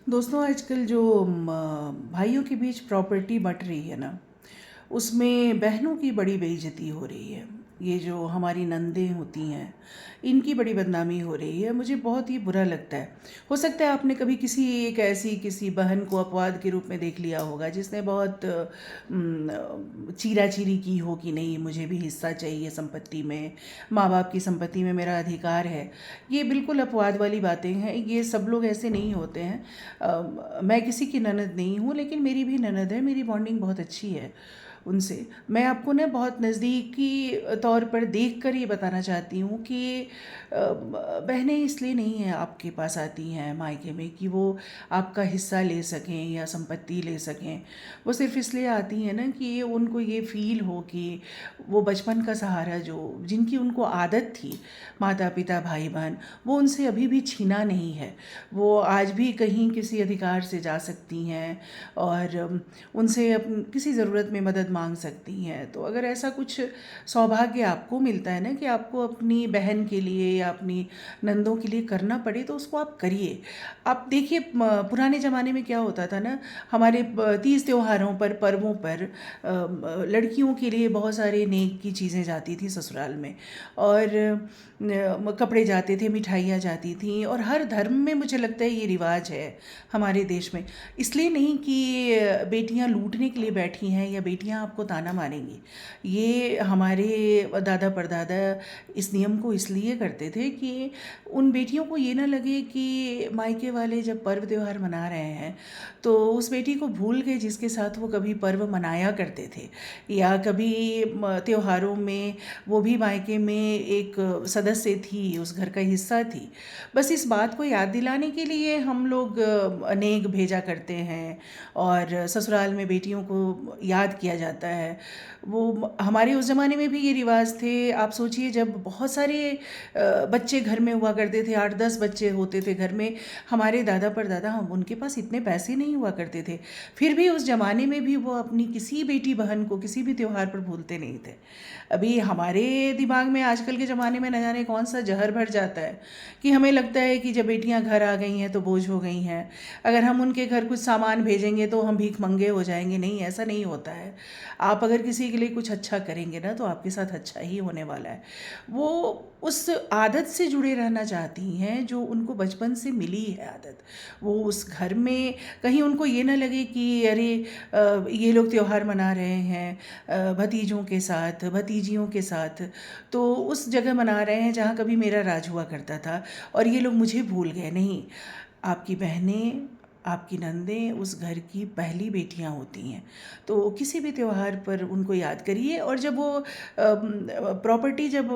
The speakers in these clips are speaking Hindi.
दोस्तों आजकल जो भाइयों के बीच प्रॉपर्टी बँट रही है ना, उसमें बहनों की बड़ी बेइज्जती हो रही है। ये जो हमारी नंदें होती हैं, इनकी बड़ी बदनामी हो रही है। मुझे बहुत ही बुरा लगता है। हो सकता है आपने कभी किसी एक ऐसी किसी बहन को अपवाद के रूप में देख लिया होगा जिसने बहुत चीरा-चीरी की हो कि नहीं मुझे भी हिस्सा चाहिए संपत्ति में, माँ-बाप की संपत्ति में मेरा अधिकार है। ये बिल्कुल अपवाद वाली बातें हैं, ये सब लोग ऐसे नहीं होते हैं। मैं किसी की ननद नहीं हूँ, लेकिन मेरी भी ननद है, मेरी बॉन्डिंग बहुत अच्छी है उनसे। मैं आपको ना बहुत नज़दीकी तौर पर देख कर ये बताना चाहती हूँ कि बहनें इसलिए नहीं हैं आपके पास आती हैं मायके में कि वो आपका हिस्सा ले सकें या संपत्ति ले सकें। वो सिर्फ़ इसलिए आती हैं ना कि उनको ये फ़ील हो कि वो बचपन का सहारा जो जिनकी उनको आदत थी, माता-पिता, भाई-बहन, वो उनसे अभी भी छीना नहीं है। वो आज भी कहीं किसी अधिकार से जा सकती हैं और उनसे किसी ज़रूरत में मदद मांग सकती हैं। तो अगर ऐसा कुछ सौभाग्य आपको मिलता है ना कि आपको अपनी बहन के लिए या अपनी नंदों के लिए करना पड़े, तो उसको आप करिए। आप देखिए पुराने ज़माने में क्या होता था ना, हमारे तीज त्योहारों पर, पर्वों पर लड़कियों के लिए बहुत सारे नेक की चीज़ें जाती थी ससुराल में, और कपड़े जाते थे, मिठाइयाँ जाती थीं, और हर धर्म में मुझे लगता है ये रिवाज है हमारे देश में। इसलिए नहीं कि बेटियां लूटने के लिए बैठी हैं या बेटियां आपको ताना मारेंगी। ये हमारे दादा परदादा इस नियम को इसलिए करते थे कि उन बेटियों को ये ना लगे कि मायके वाले जब पर्व त्यौहार मना रहे हैं तो उस बेटी को भूल गए जिसके साथ वो कभी पर्व मनाया करते थे, या कभी त्योहारों में वो भी मायके में एक सदस्य थी, उस घर का हिस्सा थी। बस इस बात को याद दिलाने के लिए हम लोग नेक भेजा करते हैं और ससुराल में बेटियों को याद किया जाता है। वो हमारे उस ज़माने में भी ये रिवाज थे। आप सोचिए जब बहुत सारे बच्चे घर में हुआ करते थे, 8-10 बच्चे होते थे घर में। हमारे दादा परदादा, हम उनके पास इतने पैसे नहीं हुआ करते थे, फिर भी उस ज़माने में भी वो अपनी किसी बेटी बहन को किसी भी त्योहार पर भूलते नहीं थे। अभी हमारे दिमाग में आजकल के ज़माने में न जाने कौन सा जहर भर जाता है कि हमें लगता है कि जब बेटियां घर आ गई हैं तो बोझ हो गई हैं, अगर हम उनके घर कुछ सामान भेजेंगे तो हम भीख मंगे हो जाएंगे। नहीं, ऐसा नहीं होता है। आप अगर किसी के लिए कुछ अच्छा करेंगे ना तो आपके साथ अच्छा ही होने वाला है। वो उस आदत से जुड़े रहना चाहती हैं जो उनको बचपन से मिली है आदत। वो उस घर में कहीं उनको ये ना लगे कि अरे ये लोग त्योहार मना रहे हैं भतीजों के साथ, भतीजियों के साथ, तो उस जगह मना रहे हैं जहाँ कभी मेरा राज हुआ करता था और ये लोग मुझे भूल गए। नहीं, आपकी बहनें, आपकी नंदें उस घर की पहली बेटियां होती हैं। तो किसी भी त्योहार पर उनको याद करिए। और जब वो प्रॉपर्टी जब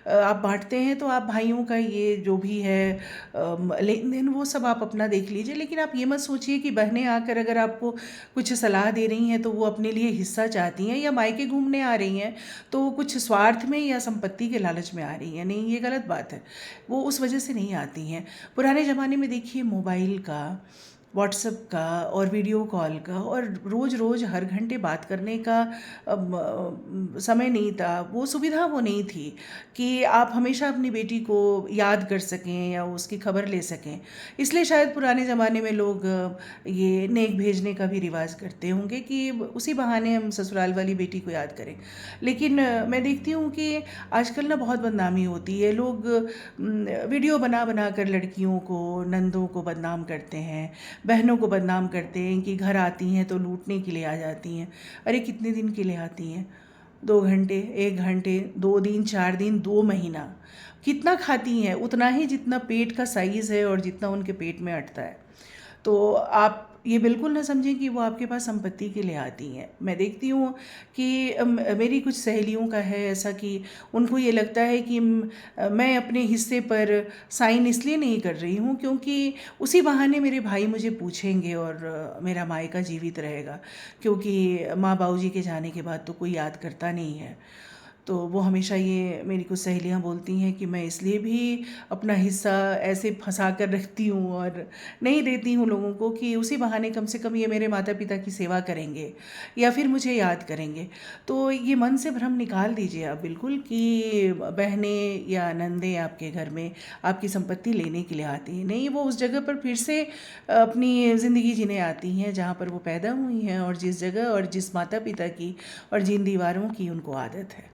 आप बांटते हैं तो आप भाइयों का ये जो भी है लेन देन वो सब आप अपना देख लीजिए, लेकिन आप ये मत सोचिए कि बहनें आकर अगर आपको कुछ सलाह दे रही हैं तो वो अपने लिए हिस्सा चाहती हैं, या मायके घूमने आ रही हैं तो वो कुछ स्वार्थ में या संपत्ति के लालच में आ रही हैं। नहीं, ये गलत बात है। वो उस वजह से नहीं आती हैं। पुराने ज़माने में देखिए मोबाइल का, व्हाट्सएप का और वीडियो कॉल का और रोज़ रोज़ हर घंटे बात करने का समय नहीं था। वो सुविधा वो नहीं थी कि आप हमेशा अपनी बेटी को याद कर सकें या उसकी खबर ले सकें। इसलिए शायद पुराने ज़माने में लोग ये नेक भेजने का भी रिवाज करते होंगे कि उसी बहाने हम ससुराल वाली बेटी को याद करें। लेकिन मैं देखती हूँ कि आजकल ना बहुत बदनामी होती है। लोग वीडियो बना बना कर लड़कियों को, नंदों को बदनाम करते हैं, बहनों को बदनाम करते हैं कि घर आती हैं तो लूटने के लिए आ जाती हैं। अरे कितने दिन के लिए आती हैं? 2 घंटे, 1 घंटे, 2 दिन, 4 दिन, 2 महीना। कितना खाती हैं? उतना ही जितना पेट का साइज़ है और जितना उनके पेट में अटता है। तो आप ये बिल्कुल ना समझें कि वो आपके पास संपत्ति के लिए आती हैं। मैं देखती हूँ कि मेरी कुछ सहेलियों का है ऐसा कि उनको ये लगता है कि मैं अपने हिस्से पर साइन इसलिए नहीं कर रही हूँ क्योंकि उसी बहाने मेरे भाई मुझे पूछेंगे और मेरा मायका जीवित रहेगा, क्योंकि माँ बाबूजी के जाने के बाद तो कोई याद करता नहीं है। तो वो हमेशा ये मेरी कुछ सहेलियाँ बोलती हैं कि मैं इसलिए भी अपना हिस्सा ऐसे फंसा कर रखती हूँ और नहीं देती हूँ लोगों को कि उसी बहाने कम से कम ये मेरे माता पिता की सेवा करेंगे या फिर मुझे याद करेंगे। तो ये मन से भ्रम निकाल दीजिए आप बिल्कुल कि बहनें या नंदें आपके घर में आपकी संपत्ति लेने के लिए आती हैं। नहीं, वो उस जगह पर फिर से अपनी ज़िंदगी जीने आती हैं जहाँ पर वो पैदा हुई हैं और जिस जगह और जिस माता पिता की और जिन दीवारों की उनको आदत है।